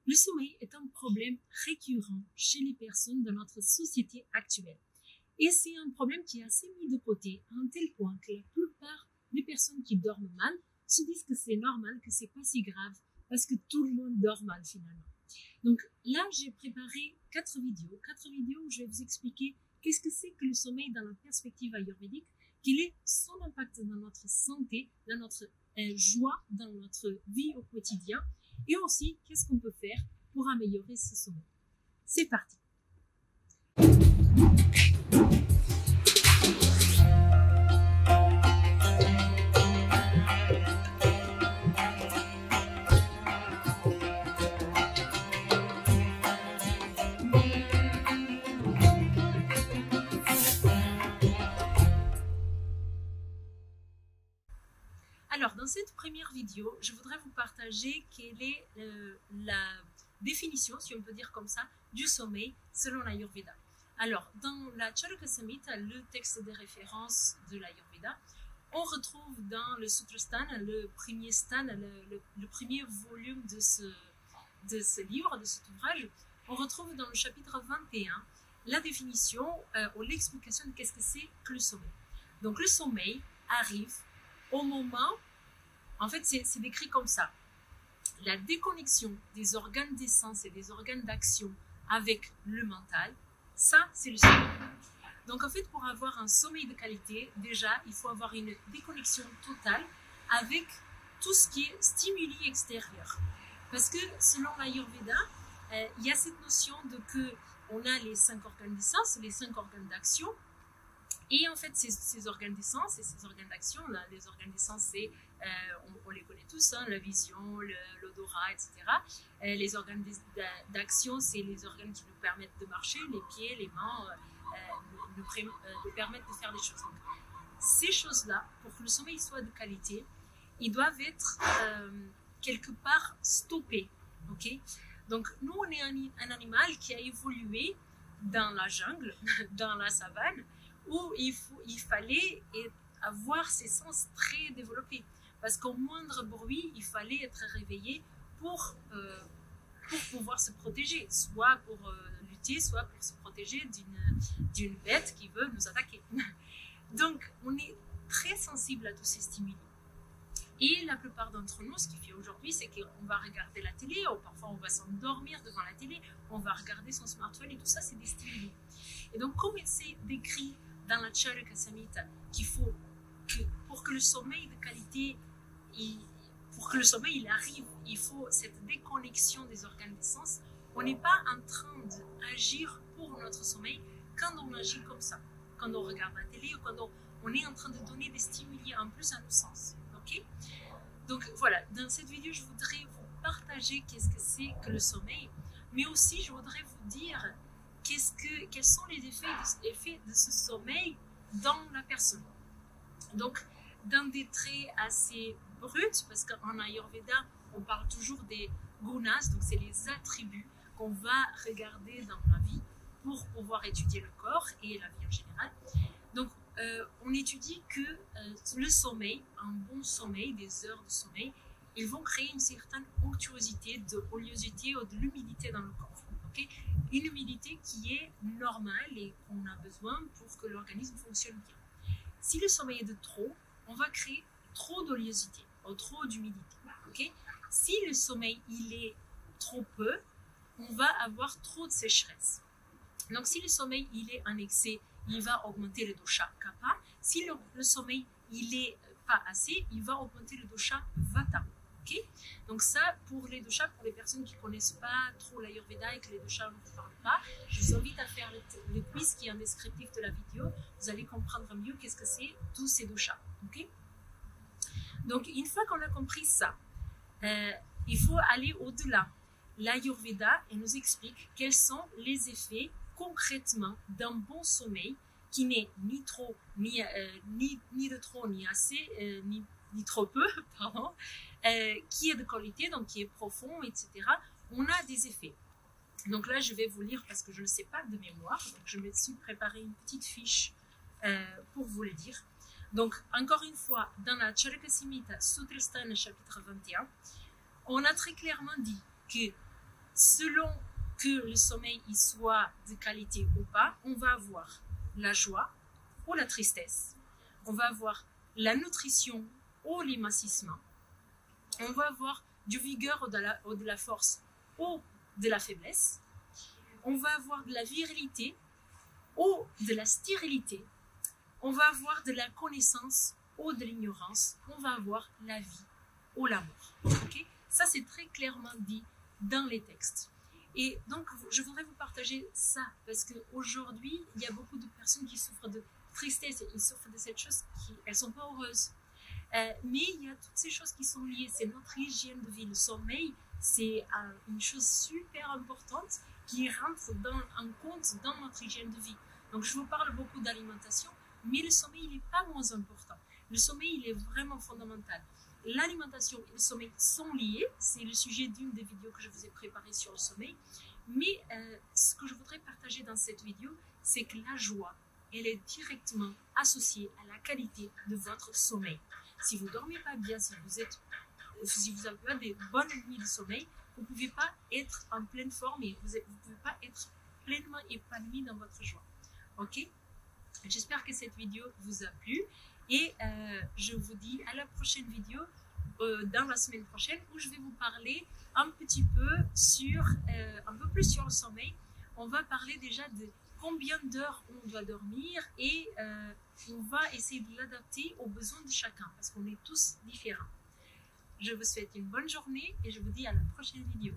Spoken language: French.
Le sommeil est un problème récurrent chez les personnes de notre société actuelle. Et c'est un problème qui est assez mis de côté à un tel point que la plupart des personnes qui dorment mal se disent que c'est normal, que c'est pas si grave, parce que tout le monde dort mal finalement. Donc là, j'ai préparé 4 vidéos où je vais vous expliquer qu'est-ce que c'est que le sommeil dans la perspective ayurvédique, quel est son impact dans notre santé, dans notre joie, dans notre vie au quotidien, et aussi qu'est-ce qu'on peut faire pour améliorer ce sommeil. C'est parti. Alors, dans cette première vidéo, je voudrais vous partager quelle est la définition, si on peut dire comme ça, du sommeil selon l'Ayurveda. Alors, dans la Charaka Samhita, le texte de référence de l'Ayurveda, on retrouve dans le Sutra Sthana, le premier sthana, le premier volume de ce livre, de cet ouvrage, on retrouve dans le chapitre 21 la définition ou l'explication de qu'est-ce que c'est que le sommeil. Donc, le sommeil arrive au moment, en fait, c'est décrit comme ça. La déconnexion des organes d'essence et des organes d'action avec le mental, ça, c'est le sommeil. Donc, en fait, pour avoir un sommeil de qualité, déjà, il faut avoir une déconnexion totale avec tout ce qui est stimuli extérieur. Parce que, selon l'Ayurveda, il y a cette notion de que on a les 5 organes d'essence, les 5 organes d'action. Et en fait, ces organes d'essence et ces organes d'action, les organes d'essence, on les connaît tous, hein, la vision, l'odorat, etc. Les organes d'action, c'est les organes qui nous permettent de marcher, les pieds, les mains, nous permettent de faire des choses. Donc, ces choses-là, pour que le sommeil soit de qualité, ils doivent être quelque part stoppés. Okay? Donc, nous, on est un animal qui a évolué dans la jungle, dans la savane, où il fallait avoir ses sens très développés. Parce qu'au moindre bruit, il fallait être réveillé pour pouvoir se protéger, soit pour lutter, soit pour se protéger d'une bête qui veut nous attaquer. Donc, on est très sensible à tous ces stimuli. Et la plupart d'entre nous, ce qu'il fait aujourd'hui, c'est qu'on va regarder la télé, ou parfois on va s'endormir devant la télé, on va regarder son smartphone, et tout ça, c'est des stimuli. Et donc, comme il s'est décrit dans la Charaka Samhita qu'il faut que pour que le sommeil de qualité, pour que le sommeil il arrive, il faut cette déconnexion des organes d'essence. On n'est pas en train d'agir pour notre sommeil quand on agit comme ça, quand on regarde la télé ou quand on est en train de donner des stimuli en plus à nos sens. Okay? Donc voilà, dans cette vidéo, je voudrais vous partager qu'est-ce que c'est que le sommeil, mais aussi je voudrais vous dire quels sont les effets de ce sommeil dans la personne. Donc, dans des traits assez bruts, parce qu'en Ayurveda, on parle toujours des gunas, donc c'est les attributs qu'on va regarder dans la vie pour pouvoir étudier le corps et la vie en général. Donc, on étudie que le sommeil, un bon sommeil, des heures de sommeil, ils vont créer une certaine onctuosité, de oliosité ou de l'humidité dans le corps. Okay? Une humidité qui est normale et qu'on a besoin pour que l'organisme fonctionne bien. Si le sommeil est de trop, on va créer trop d'oliosité ou trop d'humidité. Okay? Si le sommeil il est trop peu, on va avoir trop de sécheresse. Donc si le sommeil il est en excès, il va augmenter le dosha kapha. Si le sommeil il est pas assez, il va augmenter le dosha vata. Okay? Donc ça, pour les doshas, pour les personnes qui ne connaissent pas trop l'Ayurveda et que les doshas ne vous parlent pas, je vous invite à faire le quiz qui est en descriptif de la vidéo. Vous allez comprendre mieux qu'est-ce que c'est tous ces doshas. Okay? Donc une fois qu'on a compris ça, il faut aller au-delà. L'Ayurveda nous explique quels sont les effets concrètement d'un bon sommeil qui n'est ni trop, ni de trop, ni assez, ni trop peu, pardon, qui est de qualité, donc qui est profond, etc. On a des effets. Donc là, je vais vous lire parce que je ne sais pas de mémoire. Donc je me suis préparé une petite fiche pour vous le dire. Donc, encore une fois, dans la Charaka Samhita, Sutra Sthana, chapitre 21, on a très clairement dit que selon que le sommeil il soit de qualité ou pas, on va avoir la joie ou la tristesse, on va avoir la nutrition ou l'émincissement, on va avoir du vigueur ou de la force ou de la faiblesse, on va avoir de la virilité ou de la stérilité, on va avoir de la connaissance ou de l'ignorance, on va avoir la vie ou la mort. Okay? Ça, c'est très clairement dit dans les textes. Et donc, je voudrais vous partager ça, parce qu'aujourd'hui, il y a beaucoup de personnes qui souffrent de tristesse, ils souffrent de cette chose, elles ne sont pas heureuses. Mais il y a toutes ces choses qui sont liées, c'est notre hygiène de vie. Le sommeil, c'est une chose super importante qui rentre en compte dans notre hygiène de vie. Donc, je vous parle beaucoup d'alimentation, mais le sommeil, il n'est pas moins important. Le sommeil, il est vraiment fondamental. L'alimentation et le sommeil sont liés. C'est le sujet d'une des vidéos que je vous ai préparées sur le sommeil. Mais ce que je voudrais partager dans cette vidéo, c'est que la joie, elle est directement associée à la qualité de votre sommeil. Si vous ne dormez pas bien, si vous n'avez pas des bonnes nuits de sommeil, vous ne pouvez pas être en pleine forme et vous ne pouvez pas être pleinement épanoui dans votre joie. Ok? J'espère que cette vidéo vous a plu. Et je vous dis à la prochaine vidéo, dans la semaine prochaine, où je vais vous parler un petit peu un peu plus sur le sommeil. On va parler déjà de combien d'heures on doit dormir et on va essayer de l'adapter aux besoins de chacun parce qu'on est tous différents. Je vous souhaite une bonne journée et je vous dis à la prochaine vidéo.